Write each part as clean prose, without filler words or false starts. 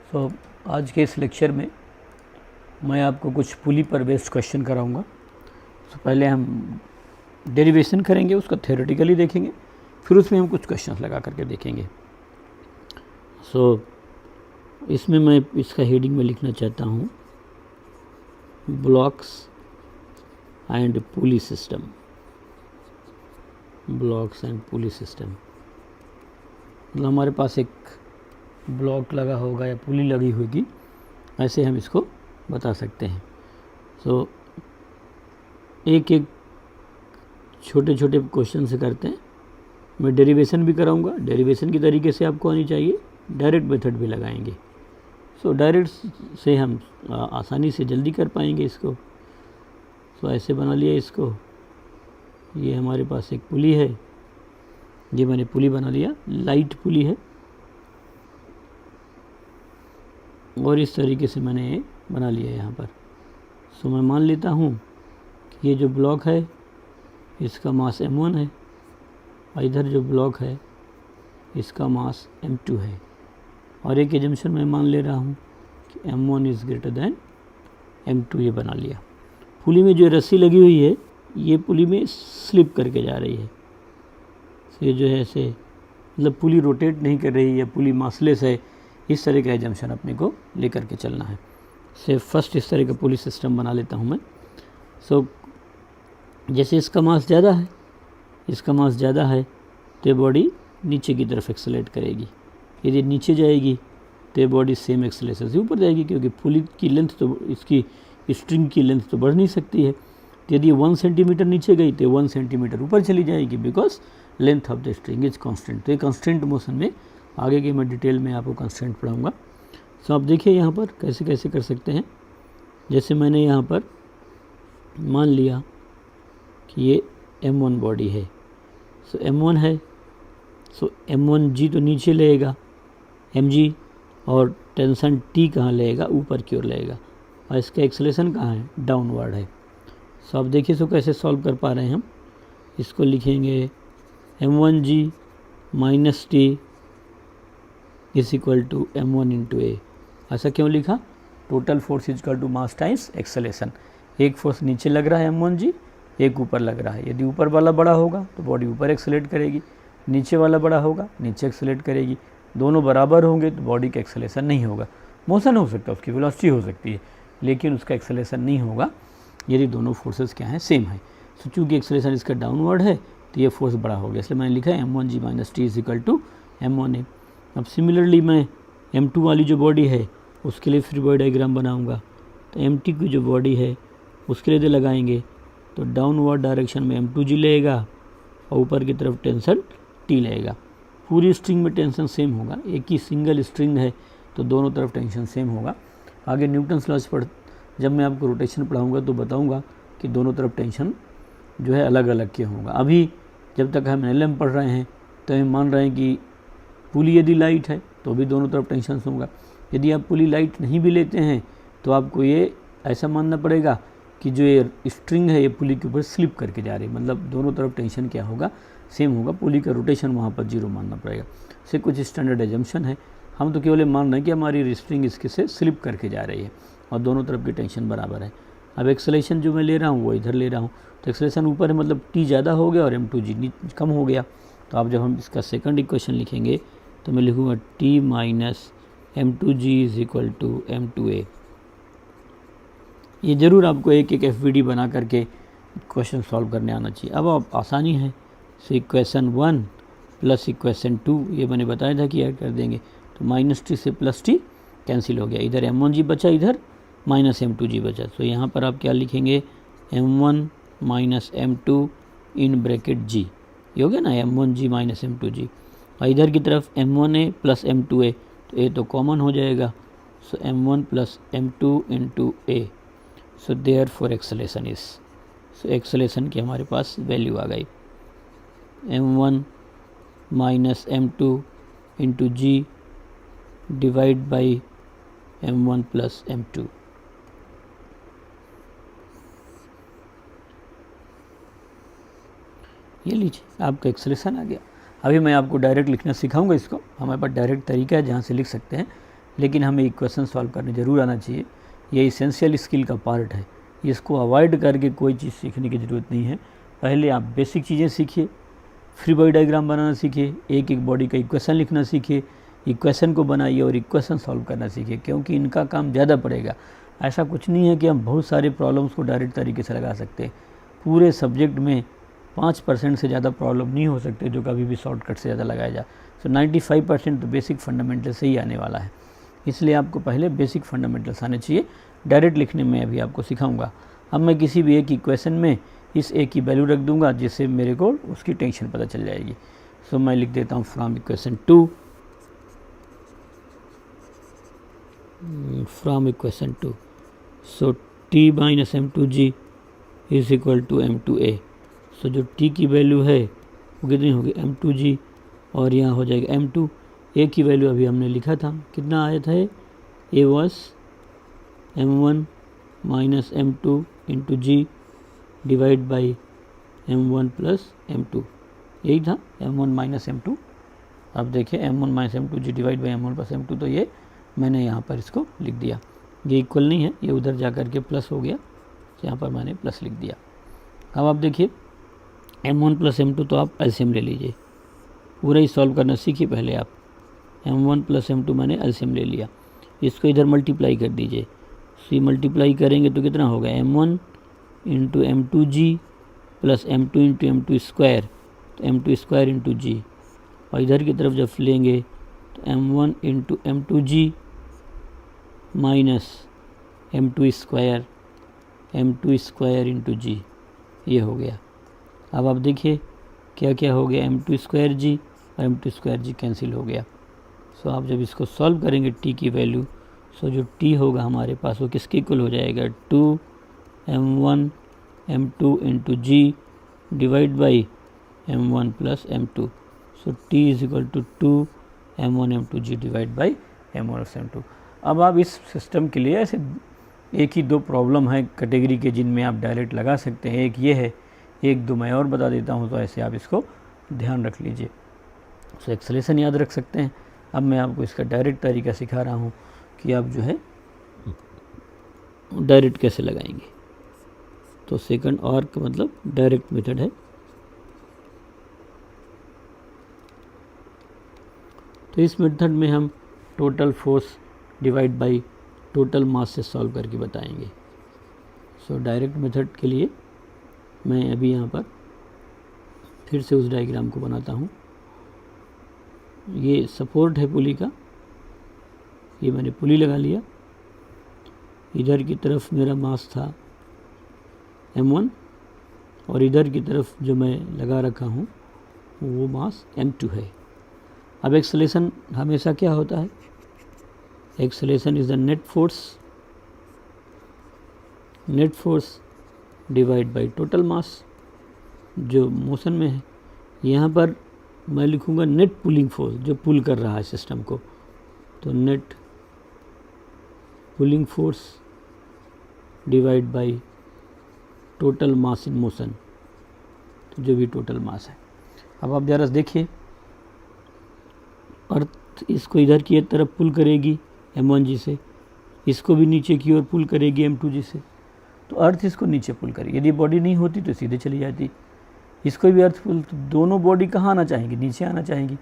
सो आज के इस लेक्चर में मैं आपको कुछ पुली पर बेस्ड क्वेश्चन कराऊंगा। तो पहले हम डेरिवेशन करेंगे, उसका थ्योरेटिकली देखेंगे, फिर उसमें हम कुछ क्वेश्चंस लगा करके देखेंगे। इसमें मैं इसका हेडिंग में लिखना चाहता हूँ blocks and pulley system. Blocks and pulley system मतलब हमारे पास एक ब्लॉक लगा होगा या पुली लगी होगी, ऐसे हम इसको बता सकते हैं। एक एक छोटे छोटे क्वेश्चन से करते हैं। मैं डेरिवेशन भी कराऊंगा, डेरिवेशन की तरीके से आपको आनी चाहिए, डायरेक्ट मेथड भी लगाएंगे। डायरेक्ट से हम आसानी से जल्दी कर पाएंगे इसको। ऐसे बना लिया इसको, ये हमारे पास एक पुली है, ये मैंने पुली बना लिया, लाइट पुली है, और इस तरीके से मैंने ये बना लिया यहाँ पर। मैं मान लेता हूँ कि ये जो ब्लॉक है इसका मास m1 है, और इधर जो ब्लॉक है इसका मास m2 है, और एक एजम्पशन मैं मान ले रहा हूँ कि m1 is greater than m2। ये बना लिया। पुली में जो रस्सी लगी हुई है ये पुली में स्लिप करके जा रही है। ये जो है ऐसे मतलब पुली रोटेट नहीं कर रही है, पुली मासलेस है, इस तरह का एजम्पशन अपने को लेकर के चलना है। फर्स्ट इस तरह का पुली सिस्टम बना लेता हूँ मैं। जैसे इसका मास ज़्यादा है, इसका मास ज़्यादा है तो ये बॉडी नीचे की तरफ एक्सेलरेट करेगी। यदि नीचे जाएगी तो ये बॉडी सेम एक्सेलरेशन से ऊपर जाएगी, क्योंकि पुली की लेंथ तो इसकी स्ट्रिंग की लेंथ तो बढ़ नहीं सकती है। तो यदि 1 सेंटीमीटर नीचे गई तो 1 सेंटीमीटर ऊपर चली जाएगी, because length of the string is constant. तो ये कांस्टेंट मोशन में आगे की मैं डिटेल में आपको कांस्टेंट पढ़ाऊँगा। आप देखिए यहाँ पर कैसे कैसे कर सकते हैं। जैसे मैंने यहाँ पर मान लिया कि ये m1 बॉडी है, m1 है, m1g तो नीचे लेगा mg, और टेंशन t कहाँ लेगा, ऊपर की ओर लेगा, और इसका एक्सेलरेशन कहाँ है, डाउनवर्ड है। आप देखिए कैसे सॉल्व कर पा रहे हैं हम। इसको लिखेंगे m1g minus t is equal to m1 into a. ऐसा क्यों लिखा? Total force is equal to mass times acceleration. एक फोर्स नीचे लग रहा है m1g, एक ऊपर लग रहा है। यदि ऊपर वाला बड़ा होगा तो बॉडी ऊपर एक्सेलरेट करेगी, नीचे वाला बड़ा होगा नीचे एक्सेलरेट करेगी। दोनों बराबर होंगे तो बॉडी का एक्सेलरेशन नहीं होगा। मोशन हो सकता है, उसकी वेलोसिटी हो सकती है, लेकिन उसका एक्सेलरेशन नहीं होगा यदि दोनों फोर्सेस क्या हैं, सेम है। चूँकि एक्सेलरेशन इसका डाउनवर्ड है तो ये फोर्स बड़ा हो गया, इसलिए मैंने लिखा है m1g minus T is equal to m1a। अब सिमिलरली मैं m2 वाली जो बॉडी है उसके लिए फ्री बॉडी डायग्राम बनाऊंगा। तो m2 की जो बॉडी है उसके लिए लगाएंगे तो डाउनवर्ड डायरेक्शन में m2g लेगा और ऊपर की तरफ टेंशन t लेगा। पूरी स्ट्रिंग में टेंशन सेम होगा, एक ही सिंगल स्ट्रिंग है तो दोनों तरफ टेंशन सेम होगा। आगे न्यूटन्स लॉज पर जब मैं आपको रोटेशन पढ़ाऊंगा तो बताऊंगा कि दोनों तरफ टेंशन जो है अलग अलग क्यों होगा। अभी जब तक हम एलएम पढ़ रहे हैं तो हम मान रहे हैं कि पुली यदि लाइट है तो भी दोनों तरफ टेंशन होगा। यदि आप पुली लाइट नहीं भी लेते हैं तो आपको ये ऐसा मानना पड़ेगा कि जो ये स्ट्रिंग है ये पुली के ऊपर स्लिप करके जा रही है, मतलब दोनों तरफ टेंशन क्या होगा, सेम होगा। पुली का रोटेशन वहाँ पर 0 मानना पड़ेगा। से कुछ स्टैंडर्ड एजम्पशन है, हम तो केवल मान रहे हैं कि हमारी स्ट्रिंग इसके से स्लिप करके जा रही है और दोनों तरफ की टेंशन बराबर है। अब एक्सेलरेशन जो मैं ले रहा हूँ वो इधर ले रहा हूँ, तो एक्सेलरेशन ऊपर है मतलब t ज़्यादा हो गया और m2g कम हो गया। तो अब जब हम इसका सेकंड इक्वेशन लिखेंगे तो मैं लिखूँगा t minus m2g is equal to m2a। ये ज़रूर आपको एक एक FVD बना करके क्वेश्चन सॉल्व करने आना चाहिए। अब आप आसानी है, इक्वेशन 1 प्लस इक्वेशन 2 ये मैंने बताया था कि ऐड कर देंगे, तो माइनस टी से प्लस टी कैंसिल हो गया, इधर m1g बचा, इधर माइनस m2g बचा। तो यहाँ पर आप क्या लिखेंगे, m1 minus m2 in bracket g, ये हो गया ना, m1g माइनस m2g, और इधर की तरफ m1a प्लस m2a, तो a तो कॉमन हो जाएगा, so m1 plus m2 into a। So therefore acceleration is, so acceleration की हमारे पास वैल्यू आ गई m1 minus m2 into g divide by m1 plus m2। ये लीजिए आपका एक्सेलरेशन आ गया। अभी मैं आपको डायरेक्ट लिखना सिखाऊंगा इसको, हमारे पास डायरेक्ट तरीका है जहाँ से लिख सकते हैं, लेकिन हमें इक्वेशन सॉल्व करने ज़रूर आना चाहिए। ये इसेंशियल स्किल का पार्ट है, इसको अवॉइड करके कोई चीज़ सीखने की ज़रूरत नहीं है। पहले आप बेसिक चीज़ें सीखिए, फ्री बॉडी डायग्राम बनाना सीखिए, एक एक बॉडी का इक्वेशन लिखना सीखिए, इक्वेशन को बनाइए और इक्वेशन सॉल्व करना सीखिए, क्योंकि इनका काम ज़्यादा पड़ेगा। ऐसा कुछ नहीं है कि हम बहुत सारे प्रॉब्लम्स को डायरेक्ट तरीके से लगा सकते हैं। पूरे सब्जेक्ट में 5% से ज़्यादा प्रॉब्लम नहीं हो सकते जो कभी भी शॉर्टकट से ज़्यादा लगाया जाए। सो 95% तो बेसिक फंडामेंटल से ही आने वाला है, इसलिए आपको पहले बेसिक फंडामेंटल्स आने चाहिए। डायरेक्ट लिखने में अभी आपको सिखाऊंगा। अब मैं किसी भी एक इक्वेशन में इस ए की वैल्यू रख दूंगा, जिससे मेरे को उसकी टेंशन पता चल जाएगी। सो मैं लिख देता हूँ from equation 2, from equation 2, so t minus m2g is equal to m2a। So जो t की वैल्यू है वो कितनी होगी, m2g, और यहाँ हो जाएगा m2। a की वैल्यू अभी हमने लिखा था, कितना आया था, a was m1 minus m2 into G divide by m1 plus m2, यही था m1 माइनस m2। अब देखिए m1 minus m2 G divide by m1 plus m2, तो ये मैंने यहाँ पर इसको लिख दिया। ये इक्वल नहीं है, ये उधर जा कर के प्लस हो गया, तो यहाँ पर मैंने प्लस लिख दिया। अब आप देखिए m1 प्लस m2, तो आप एलसीएम ले लीजिए, पूरा ही सॉल्व करना सीखिए पहले आप। m1 प्लस m2 मैंने एलसीएम ले लिया, इसको इधर मल्टीप्लाई कर दीजिए। सी मल्टीप्लाई करेंगे तो कितना होगा, m1 into m2g plus m2 into m2 square, तो m2 स्क्वायर इंटू जी, और इधर की तरफ जब लेंगे तो m1 into m2g minus m2 square into g, ये हो गया। अब आप देखिए क्या क्या हो गया, m2 स्क्वायर जी और m2 स्क्वायर जी कैंसिल हो गया। सो आप जब इसको सॉल्व करेंगे t की वैल्यू, सो जो t होगा हमारे पास वो किसके इक्वल हो जाएगा, 2m1 m2 into G divide by m1 plus m2। So t is equal to 2m1 m2 G divide by m1 plus m2। अब आप इस सिस्टम के लिए ऐसे एक ही दो प्रॉब्लम है कैटेगरी के जिनमें आप डायरेक्ट लगा सकते हैं, एक ये है, एक दो मैं और बता देता हूँ, तो ऐसे आप इसको ध्यान रख लीजिए। सो एक्सेलेशन याद रख सकते हैं। अब मैं आपको इसका डायरेक्ट तरीका सिखा रहा हूँ कि आप जो है डायरेक्ट कैसे लगाएंगे। तो सेकंड और का मतलब डायरेक्ट मेथड है। तो इस मेथड में हम total force divide by total mass से सॉल्व करके बताएंगे। सो डायरेक्ट मेथड के लिए मैं अभी यहाँ पर फिर से उस डायग्राम को बनाता हूँ। ये सपोर्ट है पुली का, ये मैंने पुली लगा लिया, इधर की तरफ मेरा मास था m1 और इधर की तरफ जो मैं लगा रखा हूँ वो मास m2 है। अब एक्सेलेरेशन हमेशा क्या होता है, acceleration is the net force divide by total mass जो मोशन में है। यहाँ पर मैं लिखूँगा नेट पुलिंग फोर्स, जो पुल कर रहा है सिस्टम को, तो net pulling force divide by total mass in motion, तो जो भी टोटल मास है। अब आप ज़रा देखिए, अर्थ इसको इधर की तरफ पुल करेगी m1g से, इसको भी नीचे की ओर पुल करेगी m2g से, तो अर्थ इसको नीचे पुल करेगी। यदि बॉडी नहीं होती तो सीधे चली जाती, इसको भी अर्थ पुल, तो दोनों बॉडी कहाँ आना चाहेंगी, नीचे आना चाहेंगी,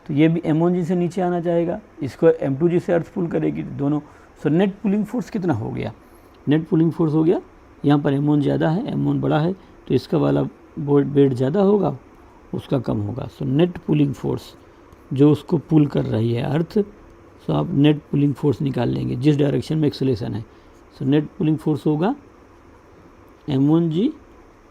तो ये भी m1g से नीचे आना चाहेगा, इसको m2g से अर्थ पुल करेगी दोनों। सो नेट पुलिंग फोर्स कितना हो गया, नेट पुलिंग फोर्स हो गया, यहाँ पर m1 ज़्यादा है, m1 बड़ा है, तो इसका वाला वेट ज़्यादा होगा, उसका कम होगा। सो नेट पुलिंग फोर्स जो उसको पुल कर रही है अर्थ, सो आप नेट पुलिंग फोर्स निकाल लेंगे जिस डायरेक्शन में एक्सेलेरेशन है। सो नेट पुलिंग फोर्स होगा m1g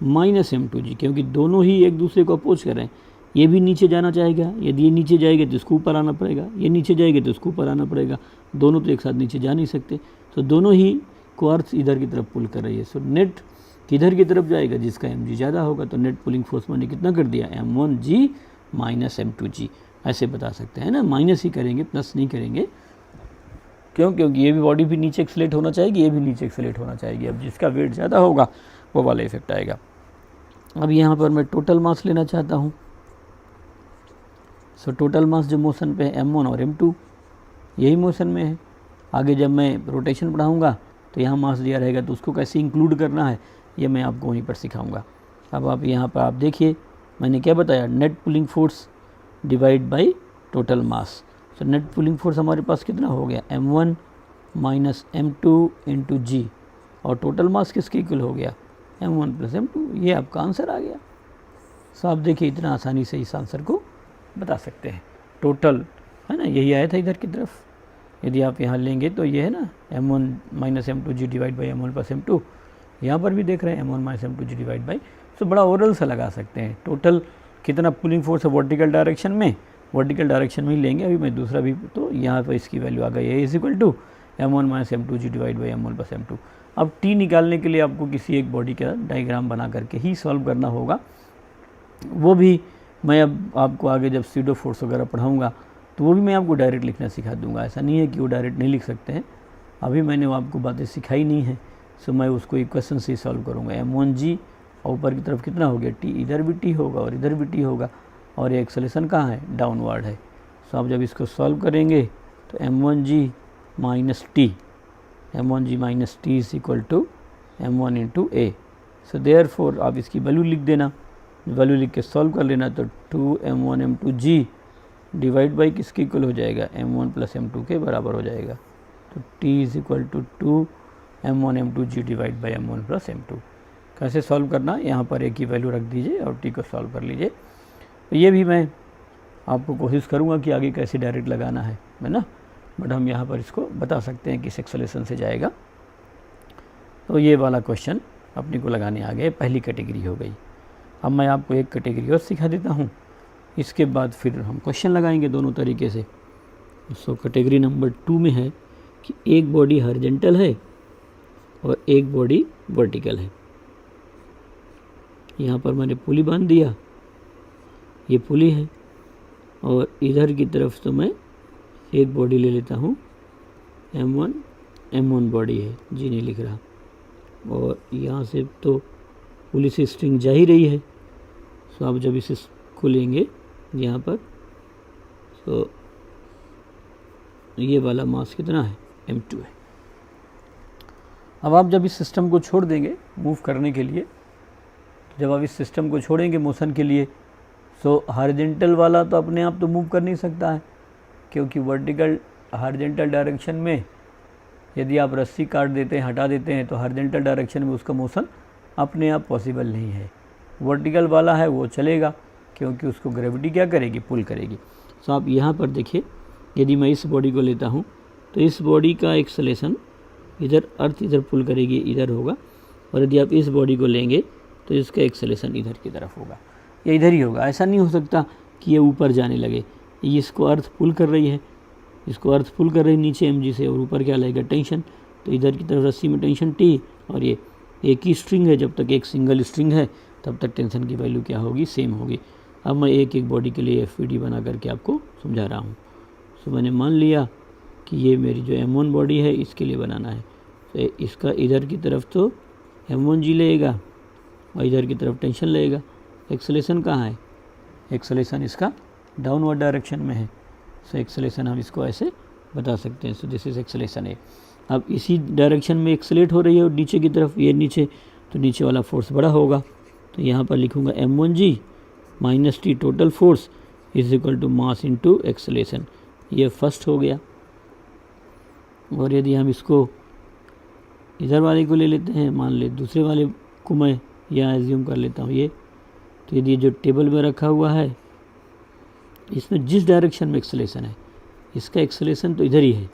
माइनस m2g, क्योंकि दोनों ही एक दूसरे को अपोज कर रहे हैं। ये भी नीचे जाना चाहेगा, यदि ये नीचे जाएगा तो इसको ऊपर आना पड़ेगा, ये नीचे जाएगा तो इसको ऊपर आना पड़ेगा, दोनों तो एक साथ नीचे जा नहीं सकते, तो दोनों ही को अर्थ इधर की तरफ पुल कर रही है। सो नेट किधर की तरफ जाएगा, जिसका mg ज़्यादा होगा, तो नेट पुलिंग फोर्स मैंने कितना कर दिया, m1g माइनस m2g, ऐसे बता सकते हैं ना, माइनस ही करेंगे, प्लस नहीं करेंगे। क्यों, क्योंकि ये भी बॉडी भी नीचे एक्सेलेरेट होना चाहेगी, ये भी नीचे एक्सेलेरेट होना चाहेगी। अब जिसका वेट ज़्यादा होगा वो वाला इफेक्ट आएगा। अब यहाँ पर मैं टोटल मास लेना चाहता हूँ। सो टोटल मास जो मोशन पे है m1 और m2, यही मोशन में है। आगे जब मैं रोटेशन पढ़ाऊँगा तो यहाँ मास दिया रहेगा, तो उसको कैसे इंक्लूड करना है ये मैं आपको वहीं पर सिखाऊंगा। अब आप यहाँ पर आप देखिए मैंने क्या बताया, net pulling force divide by total mass. तो नेट पुलिंग फोर्स हमारे पास कितना हो गया, m1 माइनस m2 इंटू जी, और टोटल मास किसके इक्वल हो गया, m1 प्लस m2। ये आपका आंसर आ गया। सो आप देखिए इतना आसानी से इस आंसर को बता सकते हैं। टोटल है ना, यही आया था इधर की तरफ, यदि आप यहाँ लेंगे तो ये है ना m1 minus m2g divide by m1 plus m2, यहाँ पर भी देख रहे हैं m1 minus m2g divide by. सो बड़ा ओरल सा लगा सकते हैं। टोटल कितना पुलिंग फोर्स है वर्टिकल डायरेक्शन में, वर्टिकल डायरेक्शन में ही लेंगे अभी मैं दूसरा भी, तो यहाँ पर इसकी वैल्यू आ गई है is equal to m1 minus m2g divide by m1 plus m2। अब t निकालने के लिए आपको किसी एक बॉडी का डायग्राम बना करके ही सॉल्व करना होगा, वो भी मैं अब आपको आगे जब सीडो फोर्स वगैरह पढ़ाऊँगा तो वो भी मैं आपको डायरेक्ट लिखना सिखा दूंगा। ऐसा नहीं है कि वो डायरेक्ट नहीं लिख सकते हैं, अभी मैंने वो आपको बातें सिखाई नहीं है। सो मैं उसको इक्वेशन से ही सॉल्व करूँगा। m1g और ऊपर की तरफ कितना हो गया t, इधर भी t होगा और इधर भी t होगा, और ये एक्सेलेरेशन कहाँ है, डाउनवर्ड है। सो आप जब इसको सॉल्व करेंगे तो m1g minus T, m1g minus T is equal to m1 into A. So therefore आप इसकी वैल्यू लिख देना, वैल्यू लिख के सॉल्व कर लेना, तो 2m1 m2g डिवाइड बाई किसके इक्वल हो जाएगा, m1 प्लस m2 के बराबर हो जाएगा। तो t is equal to 2m1 m2g divide by m1 plus m2। कैसे सॉल्व करना, यहाँ पर एक ही वैल्यू रख दीजिए और t को सॉल्व कर लीजिए। तो ये भी मैं आपको कोशिश करूँगा कि आगे कैसे डायरेक्ट लगाना है ना, बट हम यहाँ पर इसको बता सकते हैं कि एक्सेलेरेशन से जाएगा। तो ये वाला क्वेश्चन अपने को लगाने आ गए, पहली कैटेगरी हो गई। अब मैं आपको एक कैटेगरी और सिखा देता हूँ, इसके बाद फिर हम क्वेश्चन लगाएंगे दोनों तरीके से। सो कैटेगरी नंबर 2 में है कि एक बॉडी हॉरिजॉन्टल है और एक बॉडी वर्टिकल है। यहाँ पर मैंने पुली बांध दिया, ये पुली है, और इधर की तरफ तो मैं एक बॉडी ले लेता हूँ m1 बॉडी है, जी नहीं लिख रहा, और यहाँ से तो पुली से स्ट्रिंग जा ही रही है। सो आप जब इसे खोलेंगे यहाँ पर, तो ये वाला मास कितना है, m2 है। अब आप जब इस सिस्टम को छोड़ देंगे मूव करने के लिए, जब आप इस सिस्टम को छोड़ेंगे मोशन के लिए, सो हॉरिजॉन्टल वाला तो अपने आप तो मूव कर नहीं सकता है, क्योंकि वर्टिकल हॉरिजॉन्टल डायरेक्शन में यदि आप रस्सी काट देते हैं, हटा देते हैं, तो हॉरिजॉन्टल डायरेक्शन में उसका मोशन अपने आप पॉसिबल नहीं है। वर्टिकल वाला है वो चलेगा, क्योंकि उसको ग्रेविटी क्या करेगी, पुल करेगी। सो आप यहाँ पर देखिए, यदि मैं इस बॉडी को लेता हूँ तो इस बॉडी का एक्सेलेरेशन इधर, अर्थ इधर पुल करेगी, इधर होगा, और यदि आप इस बॉडी को लेंगे तो इसका एक्सेलेरेशन इधर की तरफ होगा, या इधर ही होगा। ऐसा नहीं हो सकता कि ये ऊपर जाने लगे, ये इसको अर्थ पुल कर रही है, इसको अर्थ पुल कर रही है नीचे mg से, और ऊपर क्या लगेगा, टेंशन। तो इधर की तरफ रस्सी में टेंशन t, और ये एक ही स्ट्रिंग है, जब तक एक सिंगल स्ट्रिंग है तब तक टेंशन की वैल्यू क्या होगी, सेम होगी। अब मैं एक एक बॉडी के लिए FVD बना करके आपको समझा रहा हूँ। सो मैंने मान लिया कि ये मेरी जो m1 बॉडी है इसके लिए बनाना है, तो इसका इधर की तरफ तो m1g लेगा और इधर की तरफ टेंशन लेगा। एक्सेलेरेशन कहाँ है, एक्सेलेरेशन इसका डाउनवर्ड डायरेक्शन में है। सो एक्सेलेरेशन हम इसको ऐसे बता सकते हैं। सो दिस इज एक्सेलेरेशन है। अब इसी डायरेक्शन में एक्सेलेरेट हो रही है और नीचे की तरफ, ये नीचे, तो नीचे वाला फोर्स बड़ा होगा। तो यहाँ पर लिखूँगा m1g minus T total force is equal to mass into acceleration. ये फर्स्ट हो गया। और यदि हम इसको इधर वाले को ले लेते हैं, मान ले दूसरे वाले को मैं यहाँ एज्यूम कर लेता हूँ ये, तो यदि जो टेबल में रखा हुआ है इसमें जिस डायरेक्शन में एक्सेलेरेशन है, इसका एक्सेलेरेशन तो इधर ही है,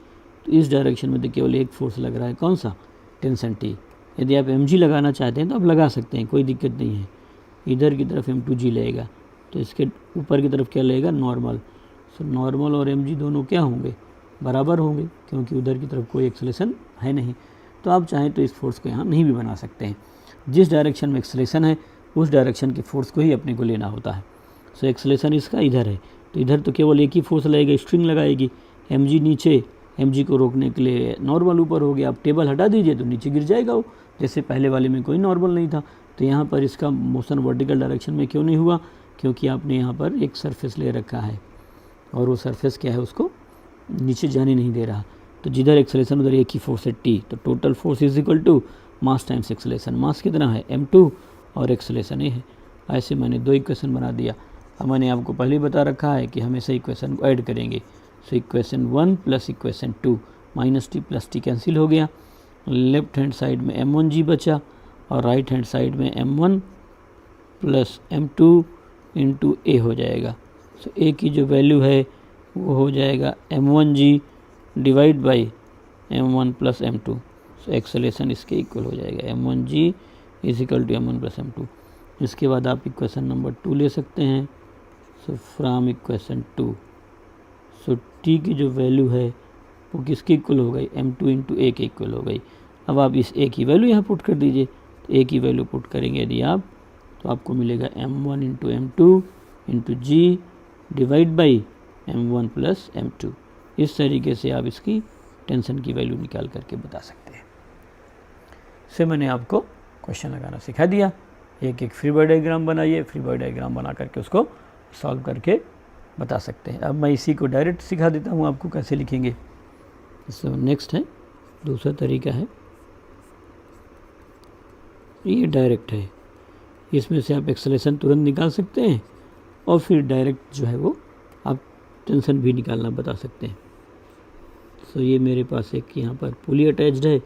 तो इस डायरेक्शन में तो केवल एक फोर्स लग रहा है, कौन सा, टेंशन टी। यदि आप mg लगाना चाहते हैं तो आप लगा सकते हैं, कोई दिक्कत नहीं है। इधर की तरफ m2g लेगा, तो इसके ऊपर की तरफ क्या लेगा, नॉर्मल। सो नॉर्मल और mg दोनों क्या होंगे, बराबर होंगे, क्योंकि उधर की तरफ कोई एक्सेलेरेशन है नहीं। तो आप चाहें तो इस फोर्स को यहाँ नहीं भी बना सकते हैं। जिस डायरेक्शन में एक्सेलेरेशन है उस डायरेक्शन के फोर्स को ही अपने को लेना होता है। सो एक्सेलेरेशन इसका इधर है, तो इधर तो केवल एक ही फोर्स लगेगा, स्ट्रिंग लगाएगी, mg नीचे, mg को रोकने के लिए नॉर्मल ऊपर हो गया। आप टेबल हटा दीजिए तो नीचे गिर जाएगा वो, जैसे पहले वाले में कोई नॉर्मल नहीं था। तो यहाँ पर इसका मोशन वर्टिकल डायरेक्शन में क्यों नहीं हुआ, क्योंकि आपने यहाँ पर एक सरफेस ले रखा है, और वो सरफेस क्या है, उसको नीचे जाने नहीं दे रहा, तो जिधर एक्सेलरेशन उधर एक ही फोर्स है टी, तो total force is equal to mass times acceleration. Mass कितना है m2 और एक्सेलरेशन ये है। ऐसे मैंने 2 इक्वेशन बना दिया। अब मैंने आपको पहले ही बता रखा है कि हमेशा इक्वेशन को ऐड करेंगे। So equation 1 plus equation 2, minus T plus T cancel हो गया, लेफ्ट हैंड साइड में m1g बचा और राइट हैंड साइड में m1 प्लस m2 इंटू ए हो जाएगा। सो ए की जो वैल्यू है वो हो जाएगा m1g divide by m1 plus m2। So acceleration इसके इक्वल हो जाएगा m1g is equal to m1 plus m2। इसके बाद आप इक्वेशन नंबर 2 ले सकते हैं। सो फ्रॉम इक्वेशन 2, सो टी की जो वैल्यू है वो किसके इक्वल हो गई, m2 इंटू ए के इक्वल हो गई। अब आप इस ए की वैल्यू यहाँ पुट कर दीजिए, तो ए की वैल्यू पुट करेंगे यदि आप, तो आपको मिलेगा m1 into m2 into G divide by m1 plus m2। इस तरीके से आप इसकी टेंशन की वैल्यू निकाल करके बता सकते हैं। से मैंने आपको क्वेश्चन लगाना सिखा दिया। एक एक फ्री बॉडी डायग्राम बनाइए, फ्री बॉडी डायग्राम बना करके उसको सॉल्व करके बता सकते हैं। अब मैं इसी को डायरेक्ट सिखा देता हूँ आपको कैसे लिखेंगे। सो नेक्स्ट है, दूसरा तरीका है, ये डायरेक्ट है। इसमें से आप एक्सेलरेशन तुरंत निकाल सकते हैं और फिर डायरेक्ट जो है वो आप टेंशन भी निकालना बता सकते हैं। सो ये मेरे पास एक यहाँ पर पुली अटैच्ड है,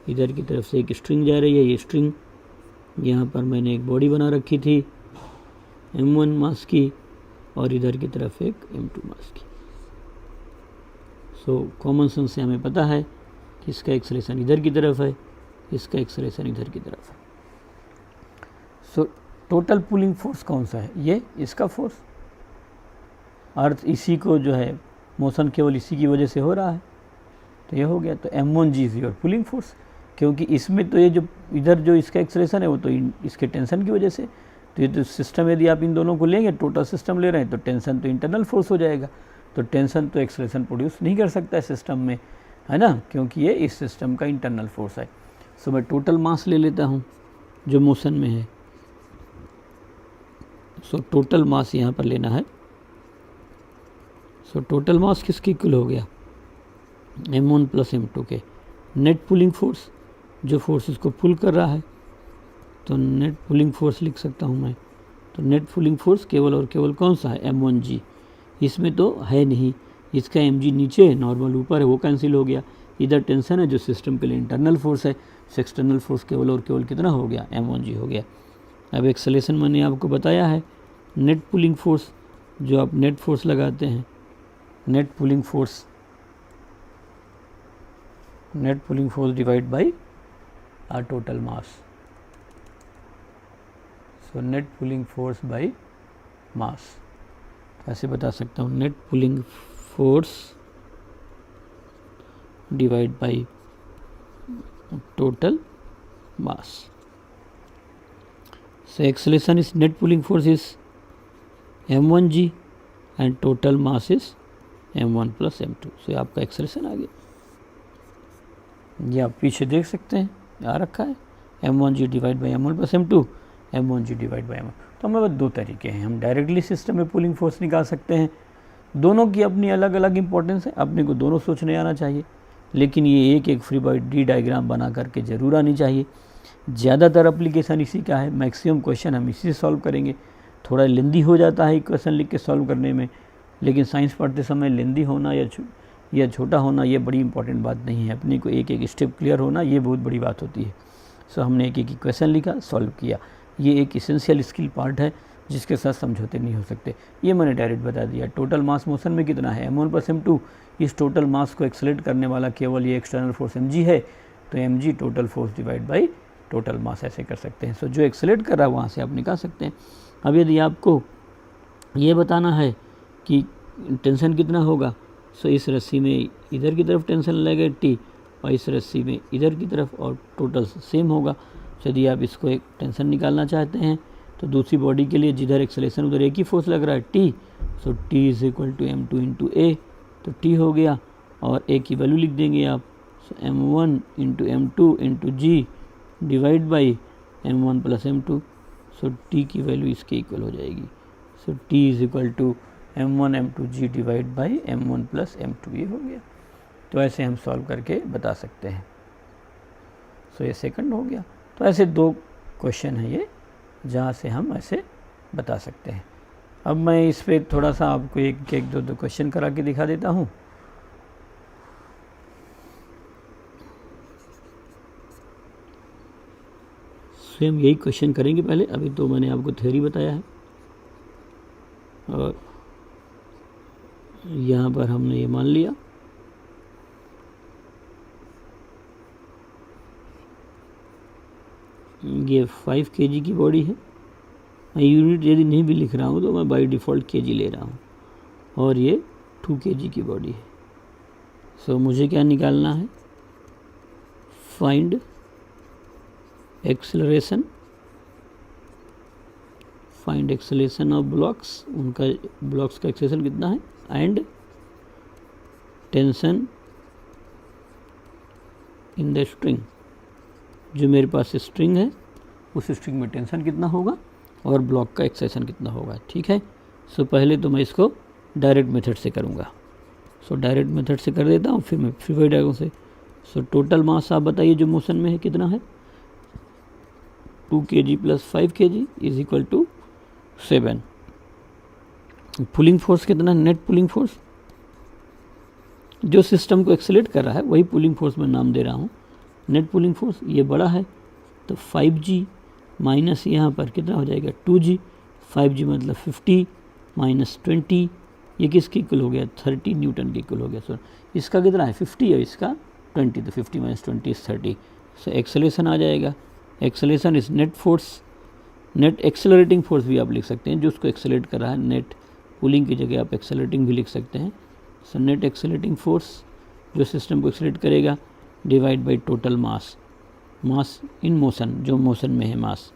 इधर की तरफ से एक स्ट्रिंग जा रही है, ये स्ट्रिंग, यहाँ पर मैंने एक बॉडी बना रखी थी m1 मास की और इधर की तरफ एक m2 मास की। सो कॉमन सेंस से हमें पता है कि इसका एक्सेलरेशन इधर की तरफ है, इसका एक्सेलरेशन इधर की तरफ है। सो टोटल पुलिंग फोर्स कौन सा है, ये इसका फोर्स, अर्थ इसी को जो है मोशन केवल इसी की वजह से हो रहा है, तो ये हो गया। तो m1g is your pulling force, क्योंकि इसमें तो ये जो इधर जो इसका एक्सेलरेशन है वो तो इसके टेंशन की वजह से, तो ये तो सिस्टम यदि आप इन दोनों को लेंगे, टोटल सिस्टम ले रहे हैं, तो टेंशन तो इंटरनल फोर्स हो जाएगा, तो टेंशन तो एक्सेलरेशन प्रोड्यूस नहीं कर सकता है सिस्टम में, है ना, क्योंकि ये इस सिस्टम का इंटरनल फोर्स है। सो मैं टोटल मास ले लेता हूँ जो मोशन में है। सो टोटल मास यहाँ पर लेना है। सो टोटल मास किसके इक्वल हो गया, m1 प्लस m2 के। नेट पुलिंग फोर्स, जो फोर्स इसको पुल कर रहा है, तो नेट पुलिंग फोर्स लिख सकता हूँ मैं। तो नेट पुलिंग फोर्स केवल और केवल कौन सा है, m1g। इसमें तो है नहीं, इसका mg नीचे है, नॉर्मल ऊपर है, वो कैंसिल हो गया। इधर टेंशन है जो सिस्टम के लिए इंटरनल फोर्स है, एक्सटर्नल फोर्स केवल और केवल कितना हो गया, m1g हो गया। अब एक्सेलरेशन मैंने आपको बताया है, नेट पुलिंग फोर्स जो आप नेट फोर्स लगाते हैं, net pulling force divide by our total mass. So net pulling force by mass, ऐसे बता सकता हूँ, net pulling force divide by total mass. So acceleration is net pulling force is m1g and total mass is m1 plus m2। so आपका acceleration आ गया, ये आप पीछे देख सकते हैं आ रखा है m1g divide by m1 plus m2, m1g divide by m1। तो हमारे पास दो तरीके हैं, हम डायरेक्टली सिस्टम में पुलिंग फोर्स निकाल सकते हैं। दोनों की अपनी अलग अलग इंपॉर्टेंस है, अपने को दोनों सोचने आना चाहिए, लेकिन ये एक एक फ्री बॉडी डायग्राम बना करके ज़रूर आनी चाहिए। ज़्यादातर एप्लीकेशन इसी का है, मैक्सिमम क्वेश्चन हम इसी से सॉल्व करेंगे। थोड़ा लेंदी हो जाता है क्वेश्चन लिख के सॉल्व करने में, लेकिन साइंस पढ़ते समय लेंदी होना या छोटा होना ये बड़ी इंपॉर्टेंट बात नहीं है, अपने को एक एक स्टेप क्लियर होना ये बहुत बड़ी बात होती है। सो हमने एक एक क्वेश्चन लिखा, सॉल्व किया, ये एक इसेंशियल स्किल पार्ट है जिसके साथ समझौते नहीं हो सकते। ये मैंने डायरेक्ट बता दिया। टोटल मास मोशन में कितना है, m1 प्लस m2। इस टोटल मास को एक्सेलरेट करने वाला केवल ये एक्सटर्नल फोर्स mg है, तो mg total force divide by total मास ऐसे कर सकते हैं। सो जो एक्सेलरेट कर रहा है वहाँ से आप निकाल सकते हैं। अब यदि आपको ये बताना है कि टेंशन कितना होगा, सो इस रस्सी में इधर की तरफ टेंशन लगेगा t और इस रस्सी में इधर की तरफ, और टोटल सेम होगा। यदि आप इसको एक टेंशन निकालना चाहते हैं तो दूसरी बॉडी के लिए जिधर एक्सेलरेशन उधर एक ही फोर्स लग रहा है t, so t is equal to m2 into a, तो t हो गया और a की वैल्यू लिख देंगे आप। So m1 into m2 into G divide by m1 plus m2। So t की वैल्यू इसके इक्वल हो जाएगी। So t is equal to m1 m2g divide by m1 plus m2, ये हो गया। तो ऐसे हम सॉल्व करके बता सकते हैं। सो ये सेकंड हो गया। तो ऐसे 2 क्वेश्चन हैं ये, जहाँ से हम ऐसे बता सकते हैं। अब मैं इस पर थोड़ा सा आपको एक दो क्वेश्चन करा के दिखा देता हूँ। सेम यही क्वेश्चन करेंगे पहले। अभी तो मैंने आपको थ्योरी बताया है, और यहाँ पर हमने ये मान लिया ये 5 kg की बॉडी है। मैं यूनिट यदि नहीं भी लिख रहा हूँ तो मैं बाय डिफ़ॉल्ट kg ले रहा हूँ, और ये 2 kg की बॉडी है। सो मुझे क्या निकालना है, find acceleration, find acceleration of blocks, उनका ब्लॉक्स का एक्सेलरेशन कितना है, and tension in the string, जो मेरे पास स्ट्रिंग है उस स्ट्रिंग में टेंशन कितना होगा और ब्लॉक का एक्सेलरेशन कितना होगा। ठीक है। सो पहले तो मैं इसको डायरेक्ट मेथड से करूँगा। सो डायरेक्ट मेथड से कर देता हूँ, फिर मैं फ्री बॉडी डायग्राम से। सो टोटल मास आप बताइए जो मोशन में है कितना है, 2 kg plus 5 kg is equal to 7। Pulling force कितना है, नेट पुलिंग फोर्स, जो सिस्टम को एक्सेलेरेट कर रहा है वही पुलिंग फोर्स मैं नाम दे रहा हूँ। नेट पुलिंग फोर्स ये बड़ा है तो 5g माइनस यहाँ पर कितना हो जाएगा 2g, 5g मतलब 50 माइनस 20, ये किसके इक्वल हो गया 30 न्यूटन के इक्वल हो गया। सर इसका कितना है 50 और इसका 20, तो 50 माइनस 20 इज 30। सो एक्सेलरेशन आ जाएगा, acceleration is net force, net accelerating force भी आप लिख सकते हैं, जो उसको एक्सेलरेट कर रहा है। नेट पुलिंग की जगह आप एक्सेलरेटिंग भी लिख सकते हैं। सो नेट एक्सेलरेटिंग फोर्स जो सिस्टम को एक्सेलरेट करेगा divide by total mass, mass in motion, जो मोशन में है मास।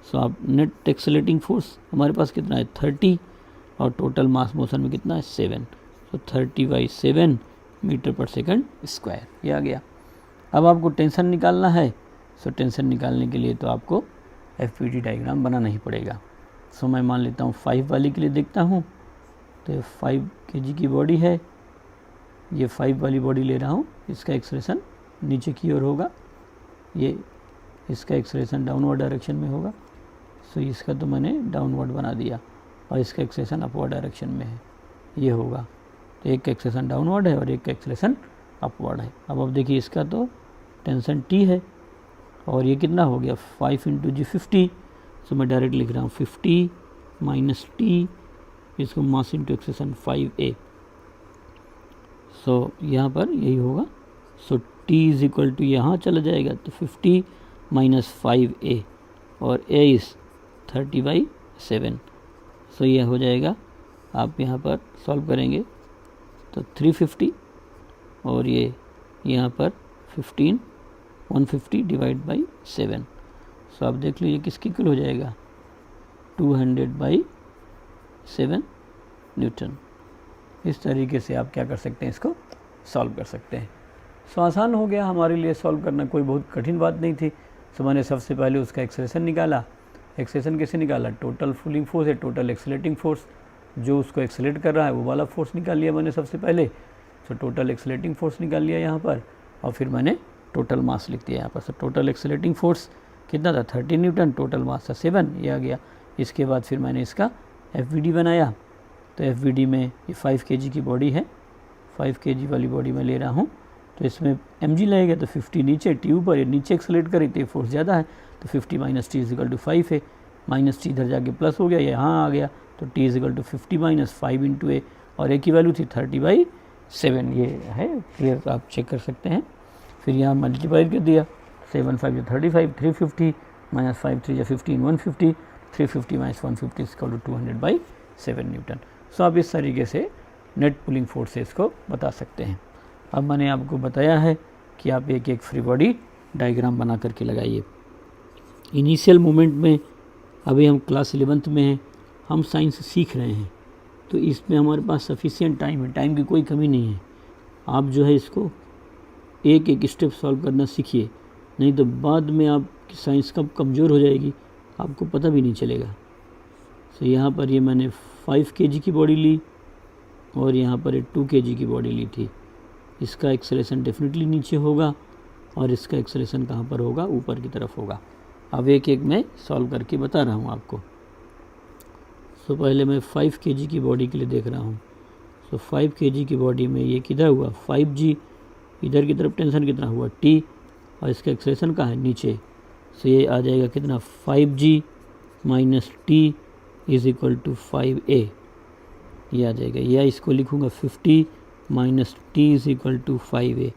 सो आप नेट एक्सेलरेटिंग फोर्स हमारे पास कितना है 30, और टोटल मास मोशन में कितना है 7। सो 30/7 मीटर पर सेकंड स्क्वायर, ये आ गया। अब आपको टेंशन निकालना है। सो टेंशन निकालने के लिए तो आपको FPD डायग्राम बनाना ही पड़ेगा। सो मैं मान लेता हूँ 5 वाली के लिए देखता हूँ, तो 5 kg की बॉडी है, ये 5 वाली बॉडी ले रहा हूँ, इसका एक्सेलरेशन नीचे की ओर होगा, ये इसका एक्सेलरेशन डाउनवर्ड डायरेक्शन में होगा। सो इसका तो मैंने डाउनवर्ड बना दिया, और इसका एक्सेलरेशन अपवर्ड डायरेक्शन में है, ये होगा। तो एक का एक्सेलरेशन डाउनवर्ड है और एक का एक्सेलरेशन अपवर्ड है। अब देखिए इसका तो टेंशन T है, और ये कितना हो गया 5 × G 50। सो मैं डायरेक्ट लिख रहा हूँ 50 माइनस T, इसको मास इंटू एक्सेलरेशन 5A। सो यहाँ पर यही होगा। सो T इज इक्वल टू यहाँ चला जाएगा तो 50 माइनस 5A, और A इज़ 30/7। सो यह हो जाएगा, आप यहाँ पर सॉल्व करेंगे तो 350, और ये यहाँ पर 150 डिवाइड बाई 7। सो आप देख लीजिए किसकी इक्वल हो जाएगा 200/7 न्यूटन। इस तरीके से आप क्या कर सकते हैं, इसको सॉल्व कर सकते हैं। सो आसान हो गया हमारे लिए सॉल्व करना, कोई बहुत कठिन बात नहीं थी। सो मैंने सबसे पहले उसका एक्सेलरेशन निकाला। एक्सेलरेशन कैसे निकाला, टोटल पुलिंग फोर्स है, टोटल एक्सेलरेटिंग फोर्स, जो उसको एक्सेलरेट कर रहा है वो वाला फोर्स निकाल लिया मैंने सबसे पहले। सो टोटल एक्सेलरेटिंग फोर्स निकाल लिया यहाँ पर, और फिर मैंने टोटल मास लिख दिया यहाँ पर। सो टोटल एक्सेलरेटिंग फोर्स कितना था 30 न्यूटन, टोटल मास था 7, ये आ गया। इसके बाद फिर मैंने इसका FVD बनाया। तो FVD में ये 5 kg की बॉडी है, 5 kg वाली बॉडी में ले रहा हूँ, तो इसमें mg लगेगा, तो 50 नीचे T ऊपर, ये नीचे एक्सेलरेट करी तो ये फोर्स ज़्यादा है, तो 50 minus T is equal to 5 है, माइनस T इधर जाके प्लस हो गया, यहाँ आ गया, तो T is equal to 50 minus 5 into A, और A की वैल्यू थी 30/7, ये है क्लियर, आप चेक कर सकते हैं। फिर यहाँ मल्टीप्लाई कर दिया, 7 5 या 35, 350 माइनस 5 3 या 15, 150, 350 minus 150 is equal to 200/7 newton. So आप इस तरीके से नेट पुलिंग फोर्सेस को बता सकते हैं। अब मैंने आपको बताया है कि आप एक एक फ्री बॉडी डायग्राम बना करके लगाइए। इनिशियल मोमेंट में अभी हम क्लास 11th में हैं, हम साइंस सीख रहे हैं, तो इसमें हमारे पास सफिशिएंट टाइम है, टाइम की कोई कमी नहीं है। आप जो है इसको एक एक स्टेप सॉल्व करना सीखिए, नहीं तो बाद में आपकी साइंस कब कमज़ोर हो जाएगी आपको पता भी नहीं चलेगा। सो यहाँ पर ये मैंने 5 kg की बॉडी ली और यहाँ पर 2 kg की बॉडी ली थी। इसका एक्सेलेरेशन डेफिनेटली नीचे होगा और इसका एक्सेलेरेशन कहाँ पर होगा, ऊपर की तरफ होगा। अब एक एक मैं सॉल्व करके बता रहा हूँ आपको। सो पहले मैं 5 kg की बॉडी के लिए देख रहा हूँ। सो 5 kg की बॉडी में ये किधर हुआ 5g, इधर की तरफ टेंशन कितना हुआ t और इसका एक्सेलेरेशन कहाँ है, नीचे। सो ये आ जाएगा कितना 5g minus t is equal to 5a, ये आ जाएगा। या इसको लिखूँगा 50 minus t is equal to 5a,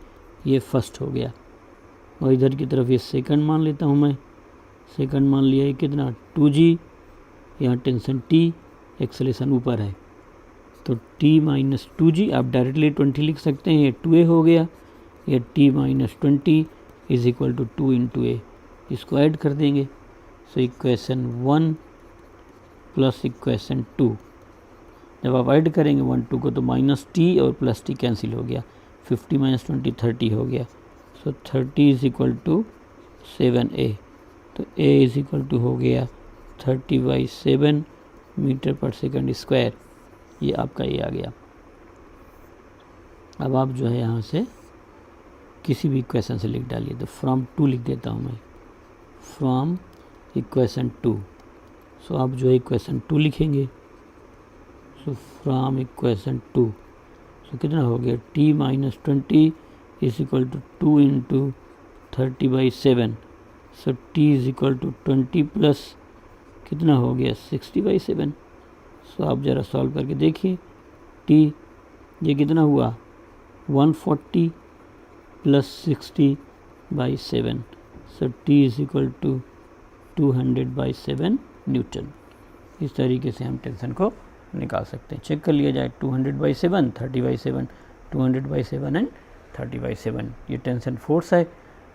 ये फर्स्ट हो गया। और इधर की तरफ ये सेकंड मान लेता हूँ मैं। सेकंड मान लिया ये कितना 2g, यहाँ टेंशन t, एक्सेलेरेशन ऊपर है तो t माइनस 2g, आप डायरेक्टली 20 लिख सकते हैं, ये 2a हो गया। ये t minus 20 is equal to 2 into a, इसको ऐड कर देंगे। सो इक्वेशन 1 प्लस इक्वेशन 2, जब आप ऐड करेंगे 1 2 को तो माइनस t और प्लस t कैंसिल हो गया, 50 माइनस 20 30 हो गया। सो 30 इज इक्वल टू 7a, तो a इज इक्वल टू हो गया 30/7 मीटर पर सेकंड स्क्वायर, ये आपका ये आ गया। अब आप जो है यहाँ से किसी भी इक्वेशन से लिख डालिए। तो फ्रॉम 2 लिख देता हूँ मैं, फ्रॉम इक्वेशन 2। सो आप जो है इक्वेशन 2 लिखेंगे। सो फ्रॉम इक्वेशन 2, सो कितना हो गया t minus 20 is equal to 2 into 30/7। So t is equal to 20 plus कितना हो गया 60/7। सो आप ज़रा सॉल्व करके देखिए। t ये कितना हुआ 140 plus 60/7। So t is equal to 200/7 newton. इस तरीके से हम टेंशन को निकाल सकते हैं। चेक कर लिया जाए 200/7, 30/7, 200/7 एंड 30/7। ये टेंशन फोर्स है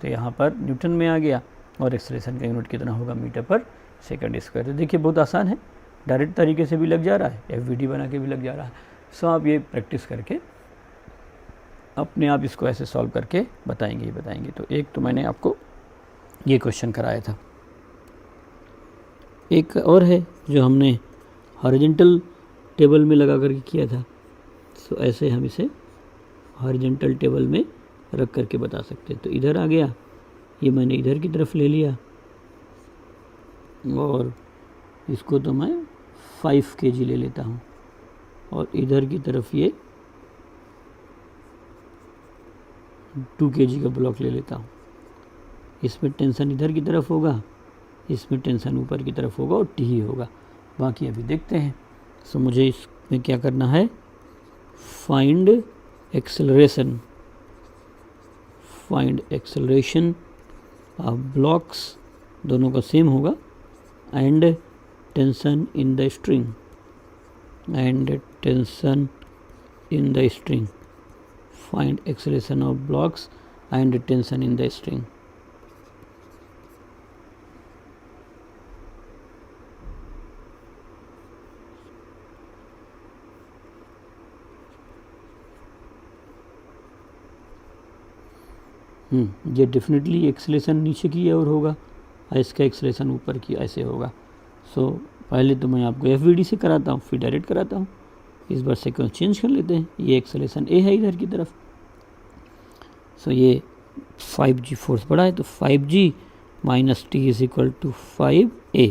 तो यहाँ पर न्यूटन में आ गया और एक्सेलरेशन का यूनिट कितना होगा, मीटर पर सेकंड स्क्वायर। तो देखिए बहुत आसान है, डायरेक्ट तरीके से भी लग जा रहा है, एफवीडी बना के भी लग जा रहा है। सो आप ये प्रैक्टिस करके अपने आप इसको ऐसे सॉल्व करके बताएंगे ही बताएंगे। तो एक तो मैंने आपको ये क्वेश्चन कराया था, एक और है जो हमने हॉरिजॉन्टल टेबल में लगा करके किया था। सो ऐसे हम इसे हॉरिजॉन्टल टेबल में रख करके बता सकते हैं। तो इधर आ गया, ये मैंने इधर की तरफ ले लिया और इसको तो मैं 5 kg ले लेता हूँ और इधर की तरफ ये 2 kg का ब्लॉक ले लेता हूँ। इसमें टेंशन इधर की तरफ होगा, इसमें टेंशन ऊपर की तरफ होगा और टी ही होगा। बाकी अभी देखते हैं। सो मुझे इसमें क्या करना है, find acceleration, find acceleration of blocks, दोनों का सेम होगा, and tension in the string, and tension in the string, find acceleration of blocks and tension in the string. ये डेफिनेटली एक्सेलरेशन नीचे की ओर होगा और इसका एक्सेलरेशन ऊपर की ऐसे होगा। सो पहले तो मैं आपको एफवीडी से कराता हूँ, फिर डायरेक्ट कराता हूँ। इस बार सीक्वेंस चेंज कर लेते हैं। ये एक्सेलरेशन ए है इधर की तरफ। सो ये 5g फोर्स पड़ा है तो 5g minus T is equal to 5a।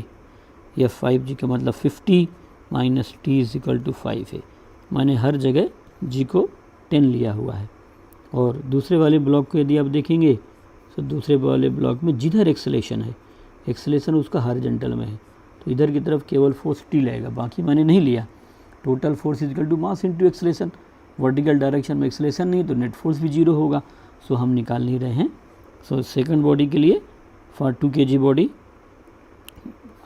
यह 5g का मतलब 50 minus T is equal to 5 है। मैंने हर जगह g को 10 लिया हुआ है। और दूसरे वाले ब्लॉक को यदि आप देखेंगे तो दूसरे वाले ब्लॉक में जिधर एक्सेलरेशन है, एक्सेलरेशन उसका हॉरिजॉन्टल में है, तो इधर की तरफ केवल फोर्स टी लगेगा, बाकी मैंने नहीं लिया। Total force is equal to mass into acceleration. Vertical direction में एक्सेलरेशन नहीं तो नेट फोर्स भी जीरो होगा। सो हम निकाल नहीं रहे हैं। सो सेकंड बॉडी के लिए फॉर 2 kg बॉडी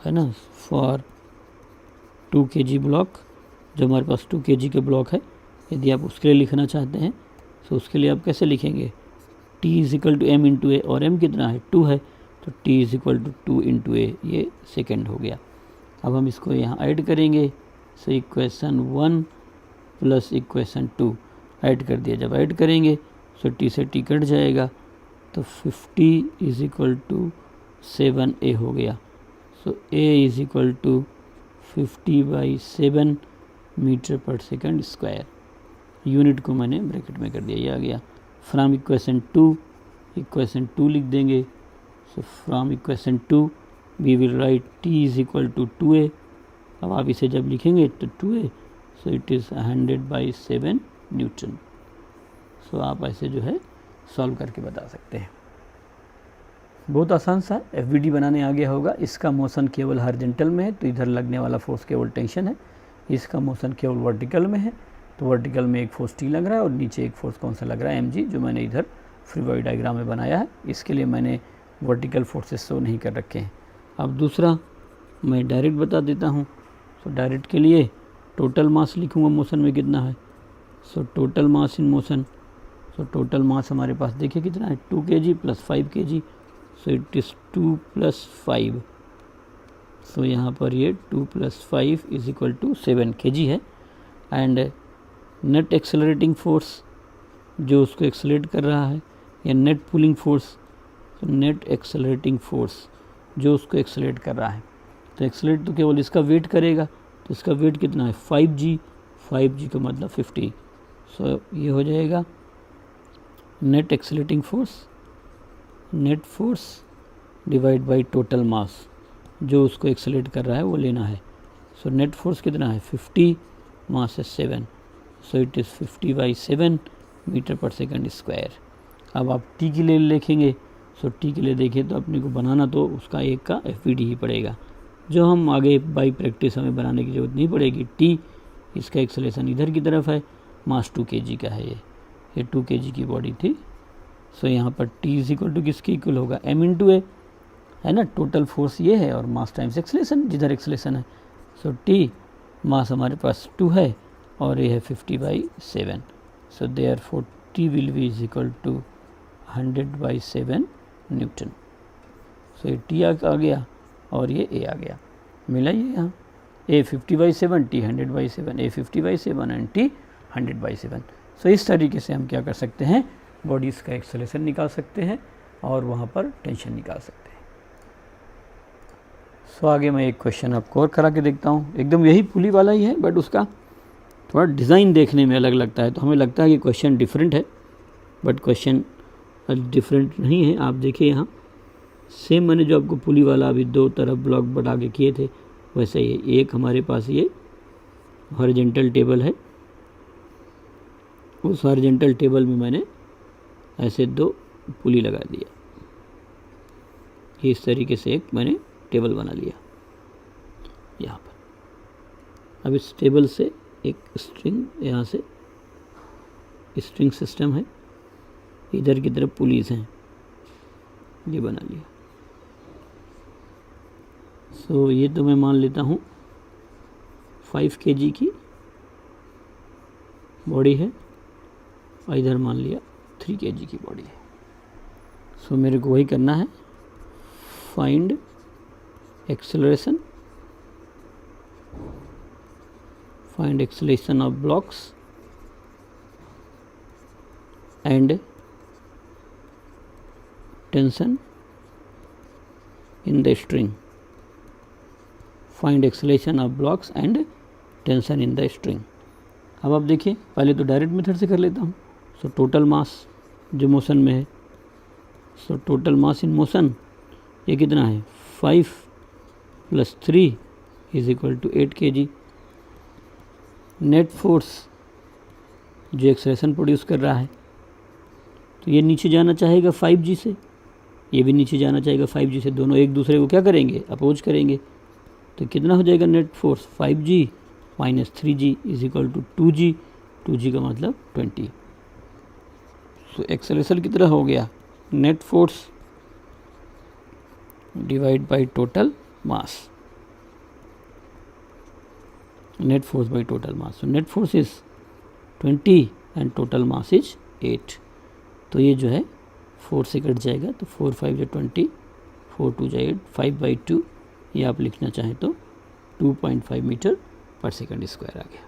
है ना, फॉर 2 kg ब्लॉक, जो हमारे पास 2 kg के ब्लॉक है, यदि आप उसके लिए लिखना चाहते हैं तो उसके लिए आप कैसे लिखेंगे, t is equal to m into a, और m कितना है 2 है, तो t is equal to 2 into a, ये सेकेंड हो गया। अब हम इसको यहाँ ऐड करेंगे। So equation 1 plus equation 2 add कर दिया। जब ऐड करेंगे सो t से t कट जाएगा तो 50 इज इक्वल टू 7a हो गया। So a is equal to 50/7 metre पर सेकंड स्क्वायर। यूनिट को मैंने ब्रैकेट में कर दिया, ये आ गया। फ्रॉम इक्वेशन 2 लिख देंगे। So from equation 2 we will write t is equal to 2a। अब आप इसे जब लिखेंगे तो 2a, so it is 100/7 newton. So आप ऐसे जो है सॉल्व करके बता सकते हैं। बहुत आसान सा FBD बनाने आ गया होगा। इसका मोशन केवल हॉरिजॉन्टल में है तो इधर लगने वाला फोर्स केवल टेंशन है। इसका मोशन केवल वर्टिकल में है तो वर्टिकल में एक फोर्स T लग रहा है और नीचे एक फोर्स कौन सा लग रहा है, mg, जो मैंने इधर फ्री बॉडी डायग्राम में बनाया है। इसके लिए मैंने वर्टिकल फोर्सेस शो नहीं कर रखे हैं। अब दूसरा मैं डायरेक्ट बता देता हूँ। सो डायरेक्ट के लिए टोटल मास लिखूँगा मोशन में कितना है। So total mass in motion, so total mass हमारे पास देखिए कितना है, 2 kg plus 5 kg। So it is 2 + 5। सो यहाँ पर ये 2 + 5 इज इक्वल टू 7 kg है। एंड नेट एक्सेलरेटिंग फोर्स जो उसको एक्सेलरेट कर रहा है, या नेट पुलिंग फोर्स, तो नेट एक्सेलरेटिंग फोर्स जो उसको एक्सेलरेट कर रहा है, तो एक्सेलरेट तो केवल इसका वेट करेगा, तो इसका वेट कितना है 5g। 5g का मतलब 50। सो ये हो जाएगा net accelerating force, net force divide by total mass जो उसको एक्सेलरेट कर रहा है वो लेना है। सो नेट फोर्स कितना है 50, मास है 7। सो इट इज़ 50/7 मीटर पर सेकंड स्क्वायर। अब आप टी के लिए लिखेंगे। सो टी के लिए देखिए तो अपने को बनाना तो उसका एक का FBD ही पड़ेगा, जो हम आगे बाई प्रैक्टिस हमें बनाने की ज़रूरत नहीं पड़ेगी। टी, इसका एक्सेलेरेशन इधर की तरफ है, मास 2 kg का है, ये 2 kg की बॉडी थी। सो यहाँ पर टी इज इक्वल टू किसके इक्वल होगा, m × a, है ना। टोटल फोर्स ये है और मास टाइम्स एक्सेलेरेशन, जिधर एक्सेलेरेशन है। सो टी मास हमारे पास 2 है और ये है 50/7। So therefore T will be is equal to 100/7 newton. So ये टी आ गया और ये ए आ गया, मिला ये यहाँ, ए 50/7, टी 100/7, ए 50/7 एंड टी 100/7। सो इस तरीके से हम क्या कर सकते हैं, बॉडीज़ का एक्सेलरेशन निकाल सकते हैं और वहाँ पर टेंशन निकाल सकते हैं। सो आगे मैं एक क्वेश्चन आपको और करा के देखता हूँ। एकदम यही पुली वाला ही है, बट उसका थोड़ा डिज़ाइन देखने में अलग लगता है, तो हमें लगता है कि क्वेश्चन डिफरेंट है, बट क्वेश्चन डिफरेंट नहीं है। आप देखिए यहाँ सेम मैंने जो आपको पुली वाला अभी 2 तरफ ब्लॉक बढ़ा के किए थे वैसे ही एक हमारे पास ये हॉरिजॉन्टल टेबल है। उस हॉरिजॉन्टल टेबल में मैंने ऐसे 2 पुली लगा दिया, इस तरीके से एक मैंने टेबल बना लिया यहाँ पर। अब इस टेबल से एक स्ट्रिंग, यहाँ से स्ट्रिंग सिस्टम है, इधर की तरफ पुलीज हैं, ये बना लिया। सो ये तो मैं मान लेता हूँ 5 kg की बॉडी है और इधर मान लिया 3 kg की बॉडी है। सो मेरे को वही करना है, find acceleration, find acceleration of blocks and tension in the string. Find acceleration of blocks and tension in the string. अब आप देखिए, पहले तो डायरेक्ट मेथड से कर लेता हूँ। सो टोटल मास जो मोशन में है, so total mass in motion ये कितना है 5 + 3 is equal to 8 kg। Net force जो एक्सेलरेशन प्रोड्यूस कर रहा है, तो ये नीचे जाना चाहेगा 5g से, ये भी नीचे जाना चाहेगा 5g से, दोनों एक दूसरे को क्या करेंगे, अपोज करेंगे। तो कितना हो जाएगा net force 5g - 3g is equal to 2g। 2g का मतलब 20। सो एक्सेलरेशन कितना हो गया, net force divide by total mass, net force by total mass. So net force is 20 and total mass is 8। तो ये जो है 4 से कट जाएगा, तो 4 × 5 = 20, 4 × 2 = 8, 5/2 ये आप लिखना चाहें तो 2.5 मीटर पर सेकंड स्क्वायर आ गया।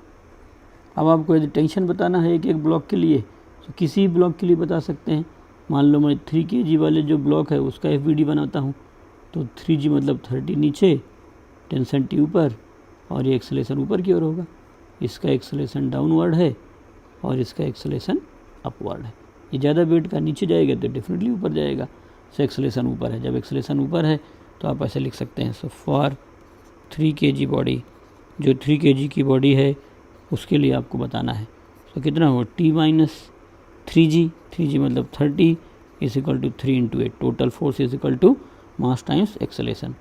अब आपको यदि टेंशन बताना है एक एक ब्लॉक के लिए, तो किसी ब्लॉक के लिए बता सकते हैं। मान लो मैं 3 kg वाले जो ब्लॉक है उसका FBD बनाता हूँ, तो 3g मतलब 30 नीचे, टेंशन T ऊपर और ये एक्सेलरेशन ऊपर की ओर होगा। इसका एक्सेलरेशन डाउनवर्ड है और इसका एक्सेलरेशन अपवर्ड है। ये ज़्यादा वेट का नीचे जाएगा तो डेफिनेटली ऊपर जाएगा। सो एक्सेलरेशन ऊपर है, जब एक्सेलरेशन ऊपर है तो आप ऐसे लिख सकते हैं। सो फॉर 3 kg बॉडी, जो 3 kg की बॉडी है उसके लिए आपको बताना है। तो कितना होगा, T माइनस 3G, 3G मतलब 30 is equal to 3 into 8, total force is equal to mass times acceleration.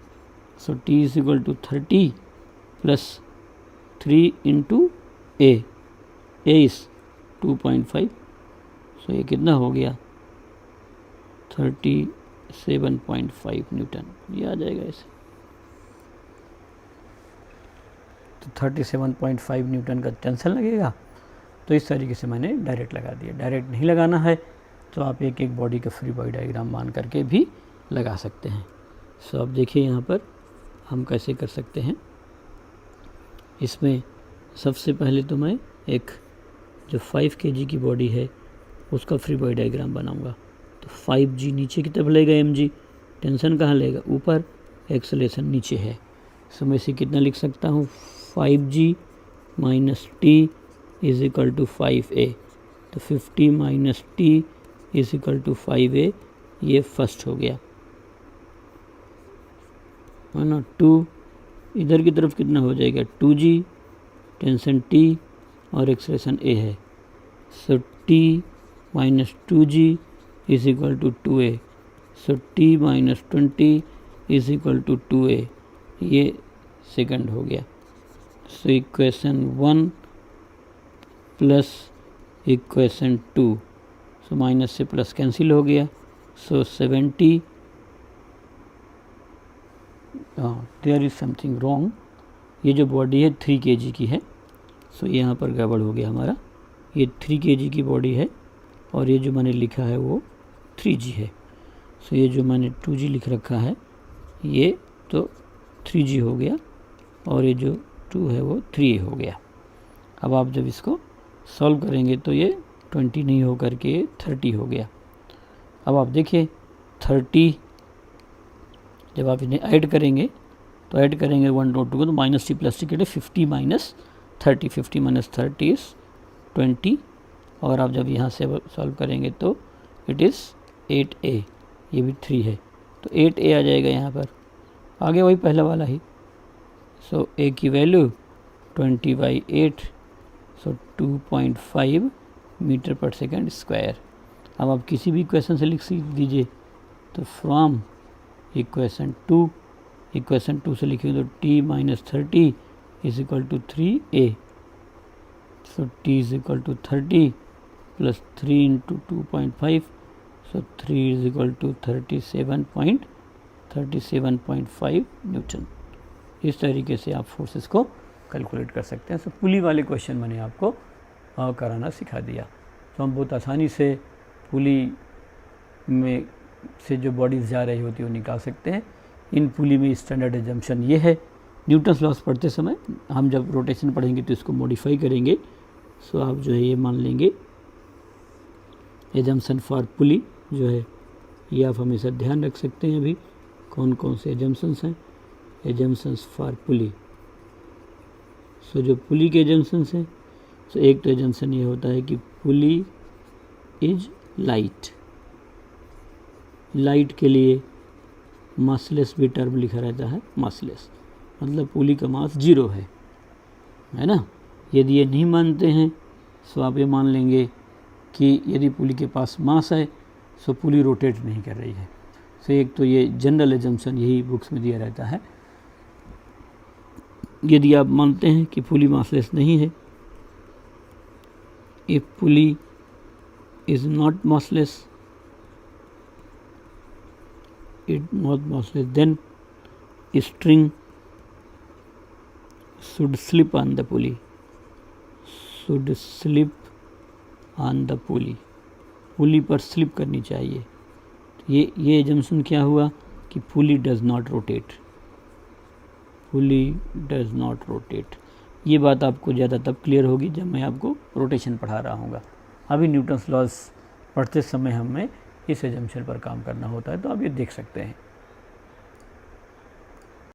So T is equal to 30 plus 3 into A is 2.5। So ये कितना हो गया, 37.5 न्यूटन, ये आ जाएगा ऐसे। तो 37.5 न्यूटन का टेंशन लगेगा। तो इस तरीके से मैंने डायरेक्ट लगा दिया। डायरेक्ट नहीं लगाना है तो आप एक एक बॉडी का फ्री बॉडी डायग्राम मान करके भी लगा सकते हैं। सो अब देखिए यहाँ पर हम कैसे कर सकते हैं। इसमें सबसे पहले तो मैं एक जो 5 kg की बॉडी है उसका फ्री बॉडी डायग्राम बनाऊंगा। तो 5G नीचे की तरफ लेगा mg, टेंशन कहाँ लेगा, ऊपर, एक्सेलरेशन नीचे है। सो मैं इसे कितना लिख सकता हूँ, 5G minus T is equal to 5A। तो 50 minus T is equal to 5A, ये फर्स्ट हो गया है ना। 2 इधर की तरफ कितना हो जाएगा, 2G, टेंशन T और एक्सेलरेशन A है। So T minus 2G is equal to 2A। So T minus 20 is equal to 2A, ये सेकंड हो गया। So equation 1 plus equation 2, so minus से प्लस कैंसिल हो गया। So 70, there is something wrong, ये जो body है 3 kg की है। सो यहाँ पर गड़बड़ हो गया हमारा, ये 3 kg की बॉडी है और ये जो मैंने लिखा है वो 3G है। सो ये जो मैंने 2G लिख रखा है ये तो 3G हो गया और ये जो 2 है वो 3A हो गया। अब आप जब इसको सॉल्व करेंगे तो ये 20 नहीं हो करके 30 हो गया। अब आप देखिए 30 जब आप इन्हें ऐड करेंगे तो ऐड करेंगे 1 और 2 को तो minus T plus T, 50 minus 30, 50 minus 30 is 20। और आप जब यहाँ से सॉल्व करेंगे तो इट इज़ 8A, ये भी 3 है तो 8A आ जाएगा यहाँ पर, आगे वही पहला वाला ही। सो A की वैल्यू 20/8, सो 2.5 मीटर पर सेकंड स्क्वायर। अब आप किसी भी इक्वेशन से लिख दीजिए। तो फ्रॉम इक्वेशन 2 से लिखेंगे तो T minus 30 is equal to 3A। So T is equal to 30 plus 3 into 2.5, so 3 is equal to 37.5 newton. इस तरीके से आप फोर्सेस को कैलकुलेट कर सकते हैं। सो पुली वाले क्वेश्चन मैंने आपको कराना सिखा दिया। तो हम बहुत आसानी से पुली में से जो बॉडीज़ जा रही होती है वो निकाल सकते हैं। इन पुली में स्टैंडर्ड एजम्पशन ये है। न्यूटन्स लॉस पढ़ते समय हम जब रोटेशन पढ़ेंगे तो इसको मॉडिफाई करेंगे। सो आप जो है ये मान लेंगे एजम्पशन फॉर पुली जो है ये आप हमेशा ध्यान रख सकते हैं। अभी कौन कौन से एजम्पशंस हैं, एजम्पशंस फॉर पुली। सो जो पुली के एजम्पशंस हैं, सो एक तो एजम्पशन ये होता है कि पुली इज लाइट। लाइट के लिए मासलेस भी टर्म लिखा रहता है, मासलेस मतलब पुली का मास 0 है ना। यदि ये नहीं मानते हैं सो आप ये मान लेंगे कि यदि पुली के पास मास है सो पुली रोटेट नहीं कर रही है। सो एक तो ये जनरल एजम्पशन यही बुक्स में दिया रहता है। यदि आप मानते हैं कि पुली मासलेस नहीं है, if pulley is not massless, then string should slip on the pulley, पुली पर स्लिप करनी चाहिए। तो ये एजम्पशन क्या हुआ कि पुली डज नॉट रोटेट। ये बात आपको ज़्यादा तब क्लियर होगी जब मैं आपको रोटेशन पढ़ा रहा हूँगा। अभी न्यूटन्स लॉस पढ़ते समय हमें इस एजम्पशन पर काम करना होता है, तो आप ये देख सकते हैं।